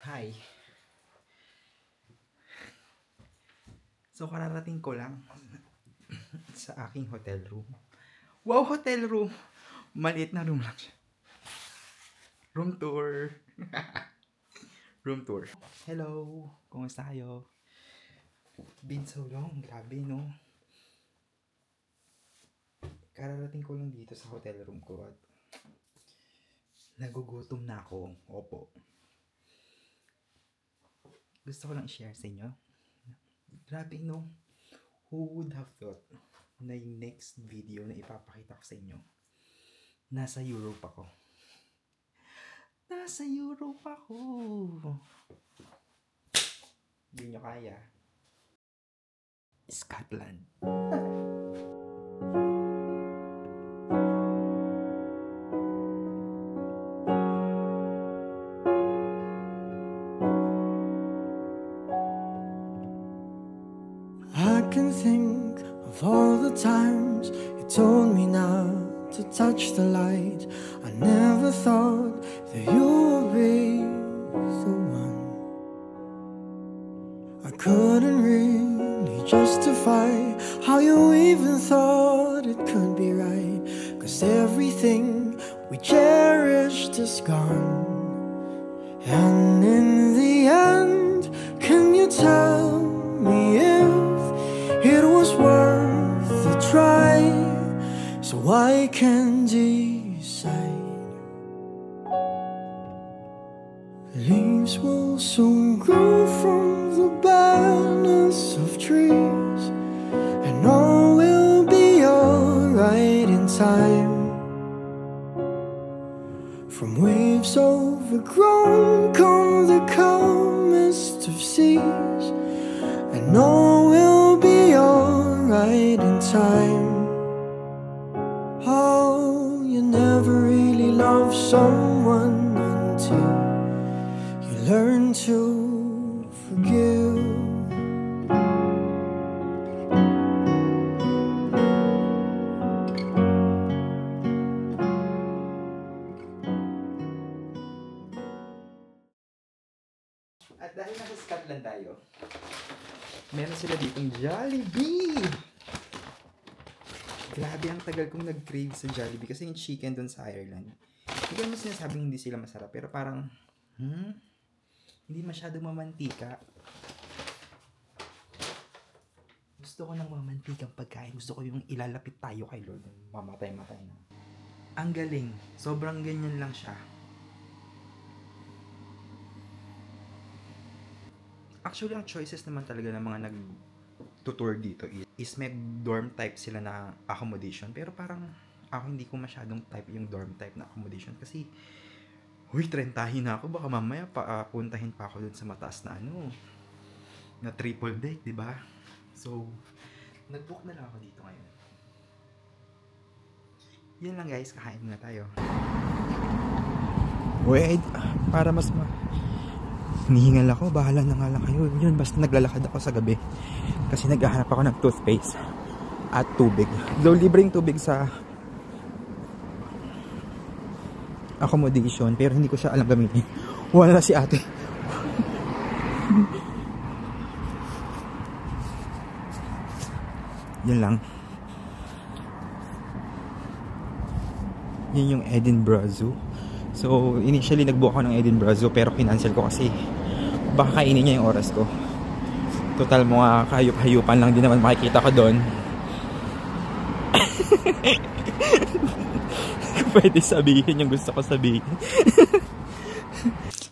Hi. So, kararating ko lang sa aking hotel room. Wow, hotel room! Maliit na room lang siya. Room tour. Room tour. Hello! Kumusta kayo? Been so long. Grabe, no? Kararating ko lang dito sa hotel room ko at nagugutom na ako. Opo. Gusto ko lang i-share sa inyo. Grabe, no? Who would have thought na yung next video na ipapakita ko sa inyo, nasa Europe ako. Nasa Europe ako! Hindi nyo kaya. Scotland. I can think of all the times you told me not to touch the light. I never thought that you would be the one. I couldn't really justify how you even thought it could be right, 'cause everything we cherished is gone. And in the end, can you tell me if it was worth the try, so I can decide? Leaves will soon grow from the barrenness of trees, and all will be alright in time. From waves overgrown come the calmest of seas, and all will be alright in time. Oh, you never really love someone until you learn to forgive. At dahil nasa Scotland tayo, meron sila ditong Jollibee! Grabe, ang tagal kong nag-crave sa Jollibee kasi yung chicken dun sa Ireland. Hindi ko naman sinasabing hindi sila masarap, pero parang, hindi masyadong mamantika. Gusto ko ng mamantikang pagkain. Gusto ko yung ilalapit tayo kay Lord. Mamatay-matay na. Ang galing. Sobrang ganyan lang siya. Actually, ang choices naman talaga ng mga nag-tutor dito is may dorm type sila na accommodation. Pero parang ako hindi ko masyadong type yung dorm type na accommodation. Kasi, trentahin na ako. Baka mamaya puntahin pa ako dun sa mataas na na triple deck, di ba? So, nag-book na lang ako dito ngayon. Yan lang guys, kakain na tayo. Wait, para mas hinihingal ako, bahala na nga lang kayo. Yun, basta naglalakad ako sa gabi. Kasi naghahanap ako ng toothpaste at tubig. Though libreng tubig sa accommodation, pero hindi ko siya alam gamitin. Wala na si ate. Yan lang. Yan yung Edinburgh Zoo. So, initially nagbuo ako ng Edinburgh Zoo pero kinancel ko kasi baka kainin niya yung oras ko. Total mga kahayup-hayupan lang din naman makikita ko doon. Pwede sabihin yung gusto ko sabihin.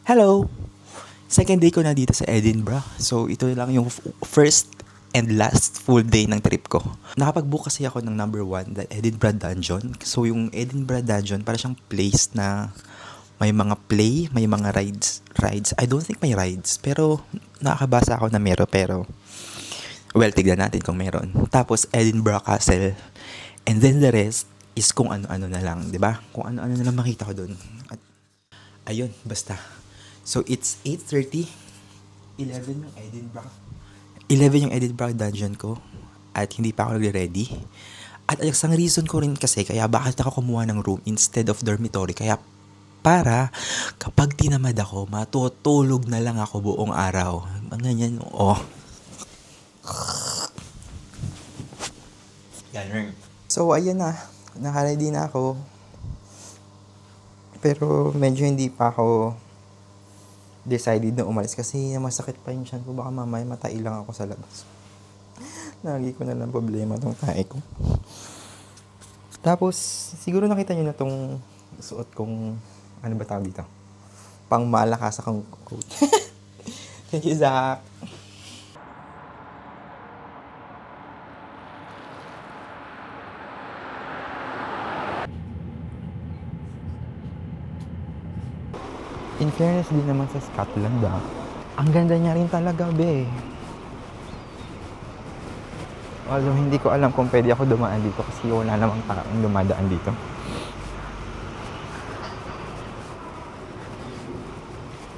Hello! Second day ko na dito sa Edinburgh. So, ito lang yung first and last full day ng trip ko. Nakapag-book kasi ako ng number 1, the Edinburgh Dungeon. So, yung Edinburgh Dungeon, para siyang place na may mga play, may mga rides. I don't think may rides, pero nakakabasa ako na meron, pero well, tignan natin kung meron. Tapos, Edinburgh Castle. And then the rest is kung ano-ano na lang, di ba? Kung ano-ano na lang makita ko doon. At, ayun, basta. So, it's 8:30. 11 yung Edinburgh Dungeon ko. At hindi pa ako nagre-ready. At isang reason ko rin kasi kaya bakit ako kumuha ng room instead of dormitory. Kaya para kapag tinamad ako, matutulog na lang ako buong araw. Ganyan, oh. Ganun. So, ayan na. Nakaready na ako. Pero medyo hindi pa ako decided na umalis kasi masakit pa yung tiyan ko. Baka mamaya matai lang ako sa labas. Lagi ko na lang problema tong tae ko. Tapos, siguro nakita nyo na tong suot kong, ano ba tawag dito? Pang malakas akong coat. Thank you, Zach. In fairness din naman sa Scotland, ang ganda niya rin talaga, be. Although hindi ko alam kung pwede ako dumaan dito kasi wala namang taong dumadaan dito.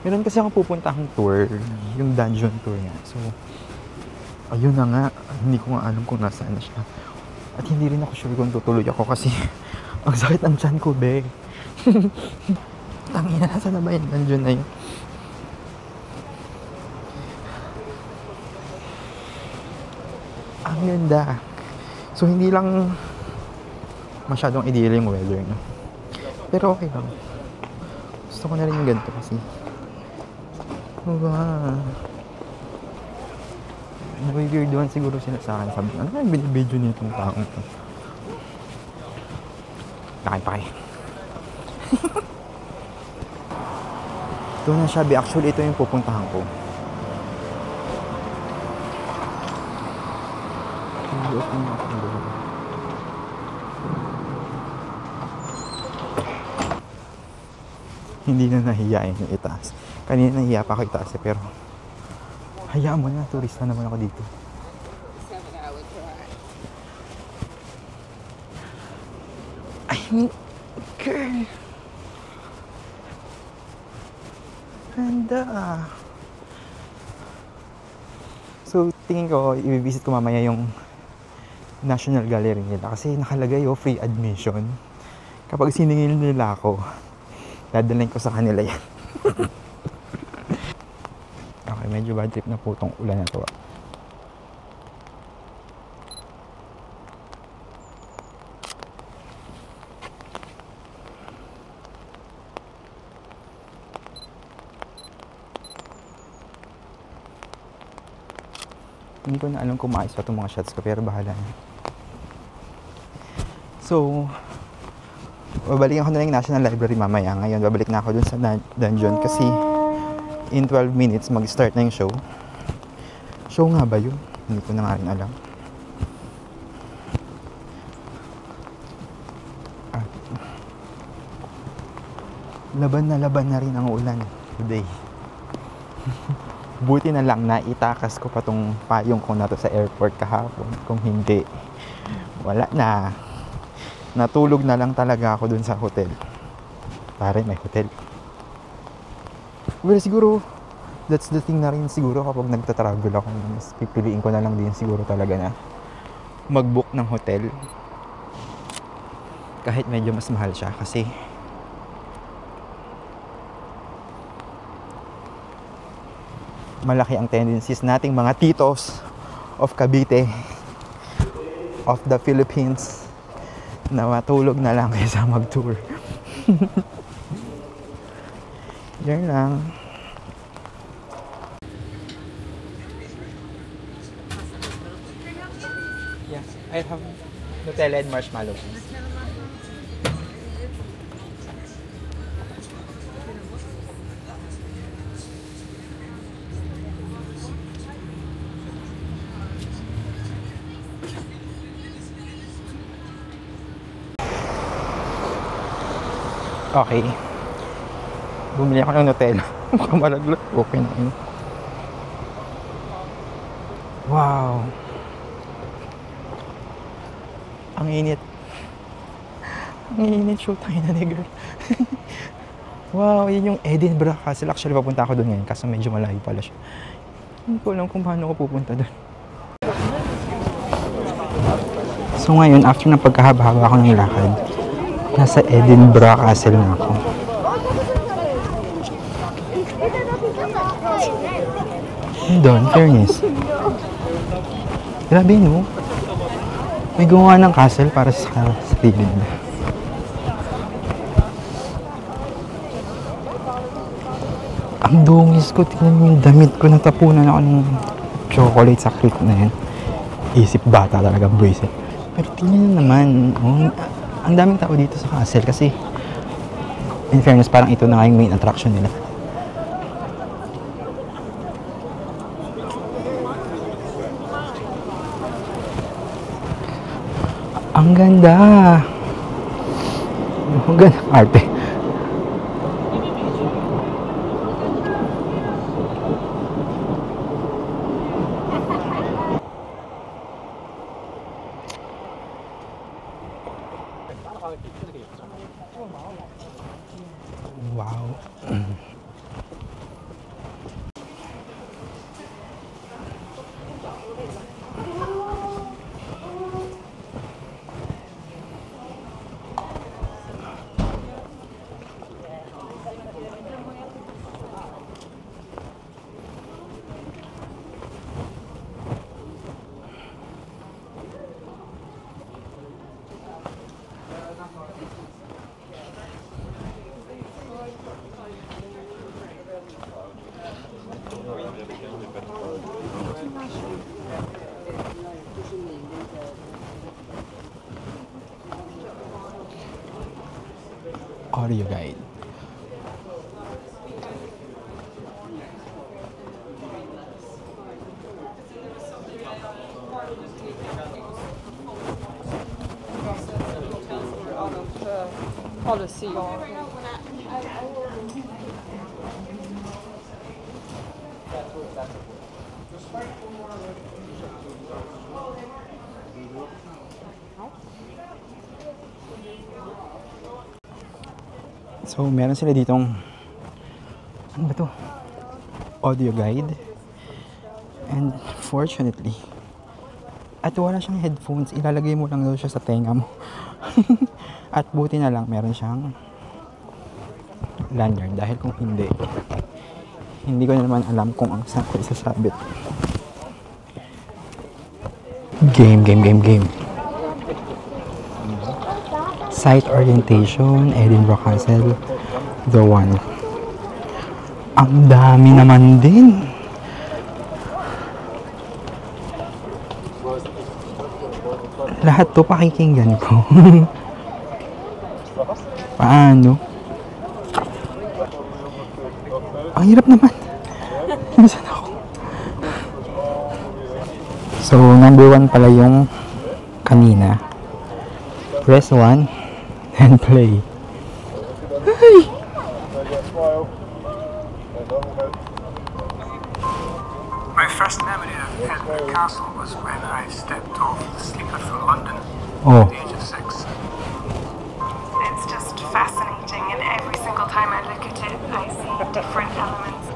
Meron kasi ako pupuntahang tour, yung dungeon tour niya. So, ayun na nga, hindi ko nga alam kung nasaan na siya. At hindi rin ako sure kung tutuloy ako kasi ang sakit ng tiyan ko, be. Tangina, nasa na ba yung dungeon na yun? Ang ganda. So, hindi lang masyadong ideal yung weather, no? Pero okay lang. Gusto ko na rin yung ganito kasi. Nag-weirduhan siguro sila sa akin. Sabi, ano yung binibidyo niya itong taong ito? Pakay. Ito na siya. Actually, ito yung pupuntahan ko. Hindi na nahiyain yung itaas. Kanina nahiya pa ako itaas pero hayaan mo na, turista naman ako dito. I mean, girl. Ganda. So, tingin ko, i-visit ko mamaya yung National Gallery nila kasi nakalagay free admission. Kapag siningil nila ako, dadalhin ko sa kanila yan. Okay, medyo bad trip na po itong ulan na to. Hindi ko na alam kung maayos pa itong mga shots ko pero bahala na. So, babalikan ko na lang yung National Library mamaya. Ngayon, babalik na ako dun sa dungeon kasi in 12 minutes mag-start na yung show. Show nga ba yun? Hindi ko na nga rin alam. Laban na rin ang ulan today. Buti na lang na itakas ko pa tong payong ko na to sa airport kahapon. Kung hindi, wala na. Natulog na lang talaga ako dun sa hotel. Pare, may hotel. Well, siguro, that's the thing na rin siguro kapag nagta-travel ako. Mas pipiliin ko na lang din siguro talaga na mag-book ng hotel. Kahit medyo mas mahal siya kasi malaki ang tendencies nating mga titos of Cavite, of the Philippines, na matulog na lang kaysa mag-tour. Yan lang. Yeah, I have Nutella and marshmallow. Okay. Bumili ako ng Nutella. Mukhang malaglag. Okay na yun. Wow. Ang init. Ang init. Show tayo na ni girl. Wow, yun yung Edinburgh Castle. Actually, papunta ako doon ngayon kasi medyo malayo pala siya. Hindi ko alam kung paano ako pupunta doon. So ngayon, after na pagkahaba-haba ako ng lakad, nasa Edinburgh Castle na ako. Doon, fairness. Grabe, no? May gumawa ng castle para sa gilid. Ang dungis ko. Tingnan mo yung damit ko. Natapunan ako ng chocolate sa creek na yan. Isip bata talaga, buwisit. Pero tingnan nyo naman. Oh, ang daming tao dito sa castle kasi in fairness, parang ito na nga yung main attraction nila. Ang ganda. Ang ganda. Arte. Wow. Audio guide. Policy. So, meron sila ditong ano ba to? Audio guide. And fortunately, at wala siyang headphones, ilalagay mo lang daw siya sa tenga mo. At buti na lang meron siyang lanyard dahil kung hindi ko na naman alam kung ang saan ko isasabit. Game. Site orientation, Edinburgh Castle, the one. Ang dami naman din. Lahat to pakikinggan ko. Paano? Ang hirap naman. Bisan ako. So, number 1 pala yung kanina. Press 1 and play. Ay! My first memory of Edinburgh Castle was when I stepped off the sleeper from London Oh. at the age of 6. It's just fascinating, and every single time I look at it, I see different elements.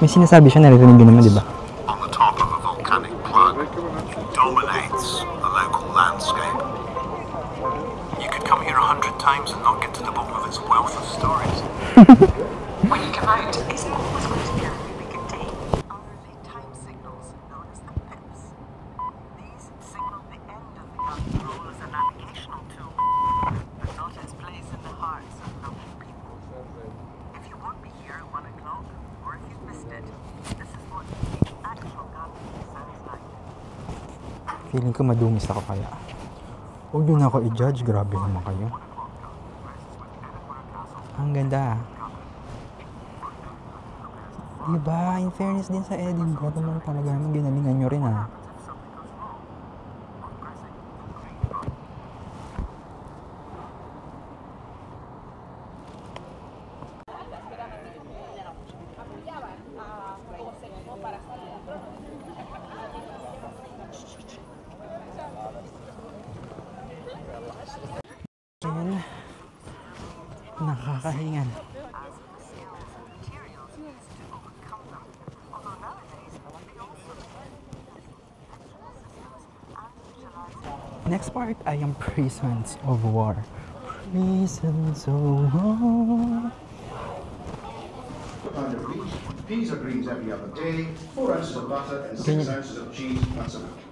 May sinasabi siya, naririnig din naman, di ba? On the top of a volcanic plug dominates the local landscape. You could come here 100 times and not get to the bottom of its wealth of stories. When you come out, it's always going to be a really good day. Otherly time signals known as the pips. These signal the end of the gun's role as a navigational tool, but not its place in the hearts of local people. If you won't be here at 1 o'clock, or if you've missed it, this is what the actual gun sounds like. Feeling ko madungis ako kaya. Huwag nyo na ako i-judge. Grabe naman kayo. Ang ganda. Diba? In fairness din sa Edinburgh naman talaga naman ginalingan nyo rin ah. Ayan. Nakakahingan. Next part ay ang Prisons of War. Prisons of War. Peas or greens every other day, 4 ounces of butter and 6 ounces of cheese once a week.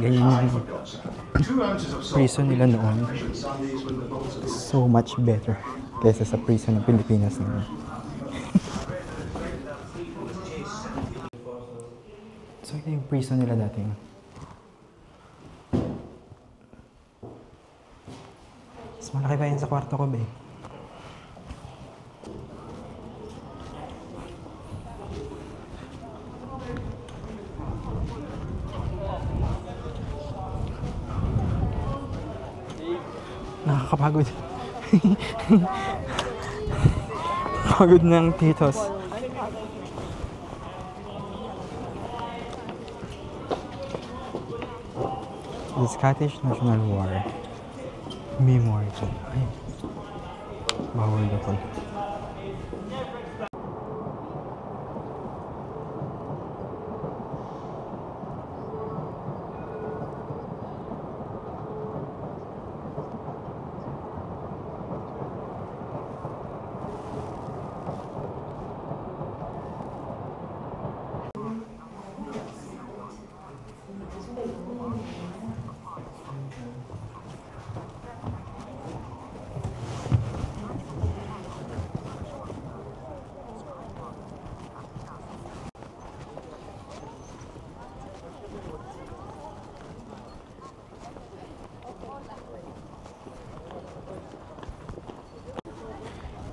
Ganyan I yung forgot, sir. 2 ounces of salt. prison nila noon. Especially Sundays when the boats are So much better kaysa sa prison ng Pilipinas ngayon. So ito yung prison nila dati. Mas malaki pa yun sa kwarto ko, be. Nakakapagod. Pagod ng titos. The Scottish National War Memorial. Ay, bawal na po.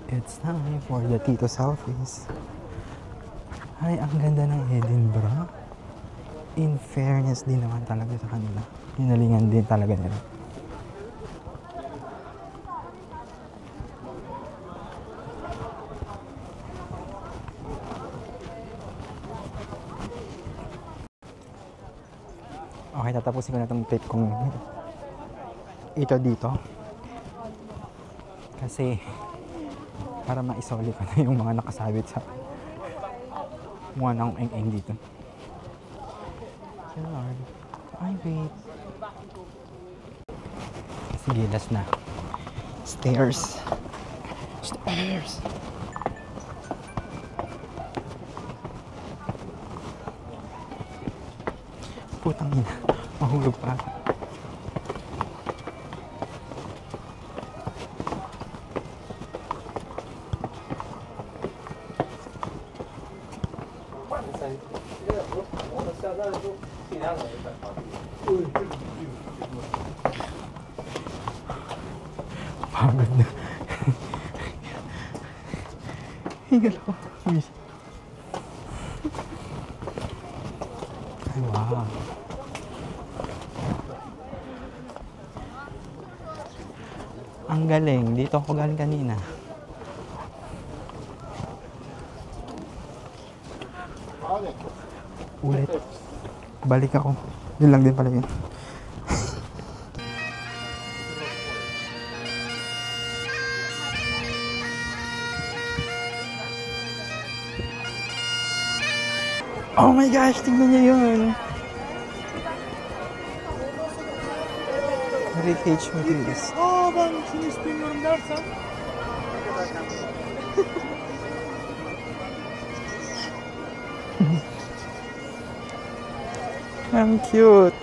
It's time for the Tito selfies. Ay, ang ganda ng Edinburgh. In fairness din naman talaga sa kanila. Hinalingan din talaga nila. Okay, tatapusin ko na itong trip kong ito dito. Kasi para maisoli ko na yung mga nakasabit sa mukha ng eng-eng dito. Lord. Ay, wait. Sige, last na. Stairs. Stairs. Putang ina. Mahulog pa. Pagod na. Hingal ako. Ay, wow. Ang galing. Dito ako galing kanina. Ulit. Balik ako. Yun lang din pala yun. Oh my gosh, tingnan niyo yun. Rick H. Matthews. Ben şunu istemiyorum dersen. Ang cute.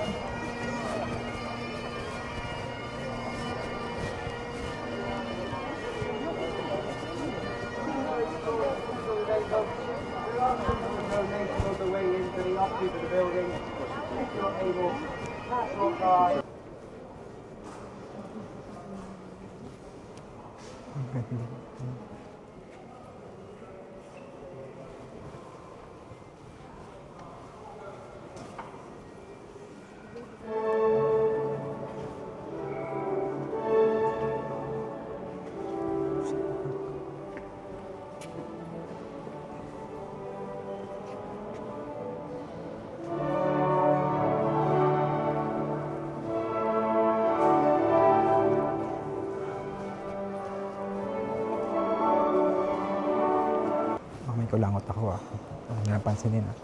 May kulangot ako ah. Hindi napansinin ah.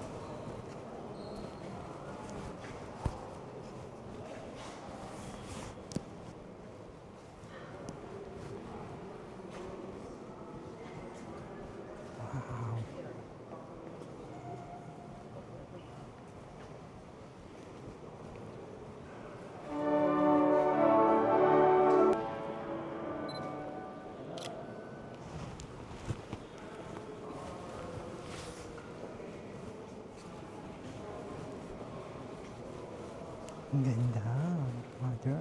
Wow. Ang ganda. Mother.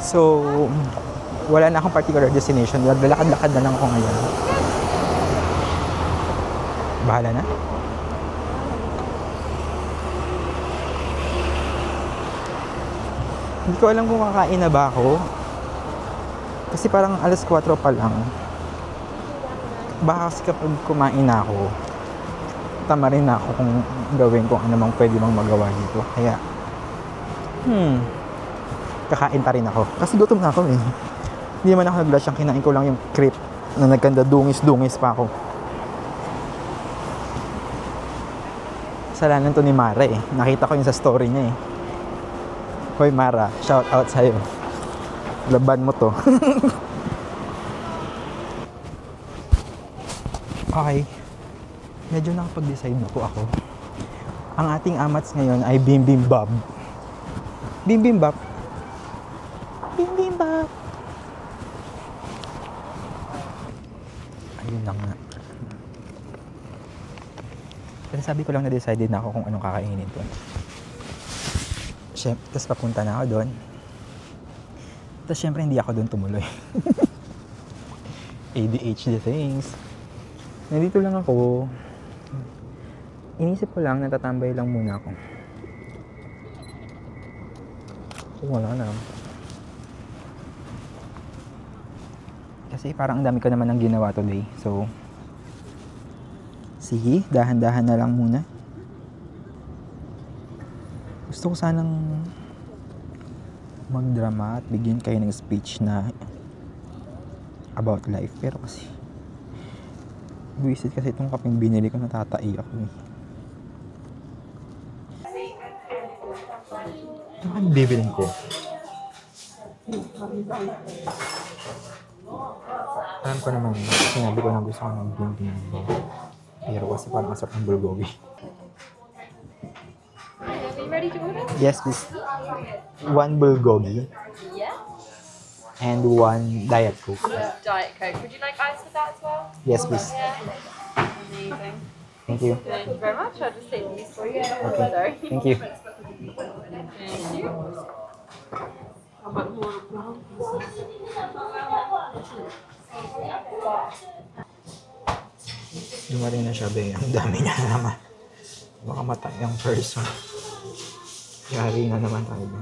So, wala na akong particular destination. Lalakad-lakad na lang ako ngayon. Bahala na. Hindi ko alam kung kakain na ba ako. Kasi parang alas 4 pa lang. Baka kasi kapag kumain na ako, tama rin na ako kung gawin kung ano mang pwede bang magawa dito. Kaya, kakain pa rin ako. Kasi gutom na ako eh. Hindi naman ako nag-rush. Ang kinain ko lang yung crepe na nagkanda dungis-dungis pa ako. Kasalanan to ni Mara eh. Nakita ko yun sa story niya eh. Hoy Mara, shout out sa'yo. Laban mo to. Okay. Medyo nakapag-decide na po ako. Ang ating amats ngayon ay bibimbap. Bibimbap. Bibimbap. Ayun lang nga. Kasi sabi ko lang na decided na ako kung anong kakainin ko. Tapos papunta na ako doon. Tapos syempre hindi ako doon tumuloy. ADHD things. Nandito lang ako. Inisip ko lang, natatambay lang muna ako. So, wala na. Kasi parang ang dami ko naman ang ginawa today. So, sige, dahan-dahan na lang muna. Gusto ko sanang magdrama at bigyan kayo ng speech na about life. Pero kasi, buwisit kasi itong kapeng binili ko, natatai ako eh. Ito ang bibilin ko. Alam ko naman, sinabi ko na gusto ko ng bimbing. Pero kasi parang masarap ng bulgogi. Are you ready to order? Yes, please. 1 bulgogi. Yeah. And 1 Diet Coke. Diet Coke. Would you like ice with that as well? Yes, please. Yeah. Amazing. Thank you. Thank you very much. I'll just take these for you. Okay. Sorry. Thank you. Thank you. Dumating na siya, be. Ang dami niya na naman. Baka matay ang person. Yari na naman tayo, be.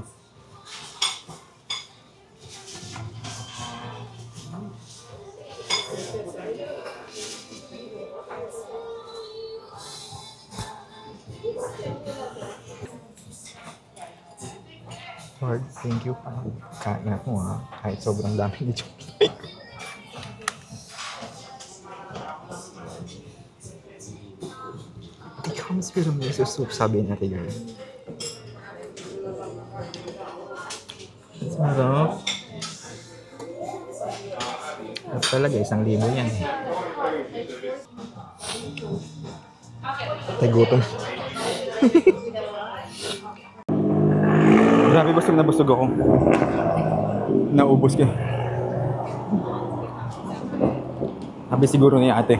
Lord, thank you pa. Kain ako ha. Kahit sobrang dami ni chocolate. It comes with a miso soup, sabi natin girl. Sarap. Sarap talaga, 1,000 yan. Tay gutom. Grabe, busog na busog ako. Naubos ka. Sabi siguro ni ate.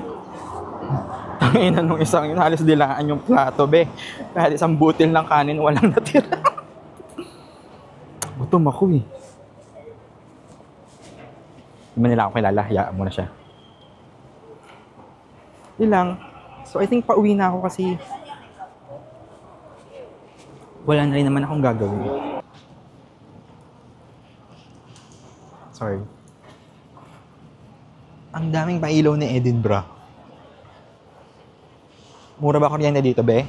Tangina nung isang yun, halos dilaan yung plato, be. Kahit isang butil ng kanin, walang natira. Gutom ako eh. Hindi man nila ako kilala, hayaan mo na siya. Yun lang. So I think pauwi na ako kasi wala na rin naman akong gagawin. Sorry. Ang daming pailaw ni Edinburgh. Mura ba kuryente dito, be?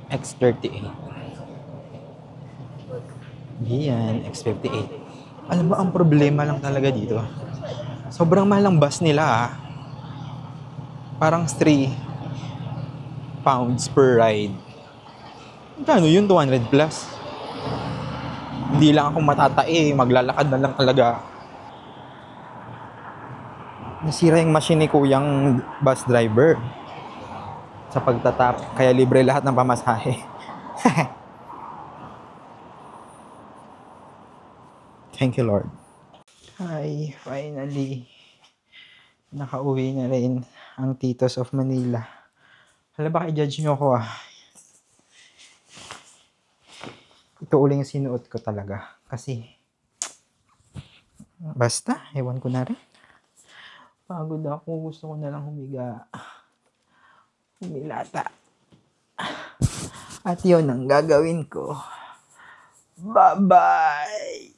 X38. Yan, X58. Alam mo, ang problema lang talaga dito. Sobrang mahal ang bus nila, ah. Parang 3 pounds per ride. Magkano yun? 200 plus. Hindi lang ako matatae. Maglalakad na lang talaga. Nasira yung machine ni kuyang bus driver sa pagtatap. Kaya libre lahat ng pamasahe. Thank you, Lord. Hi, finally. Nakauwi na rin ang Titos of Manila. Hala, baka i-judge nyo ako, ah. Ito uling yung sinuot ko talaga. Kasi, basta, ewan ko na rin. Pagod ako, gusto ko na lang humiga. Humilata. At yun ang gagawin ko. Bye-bye!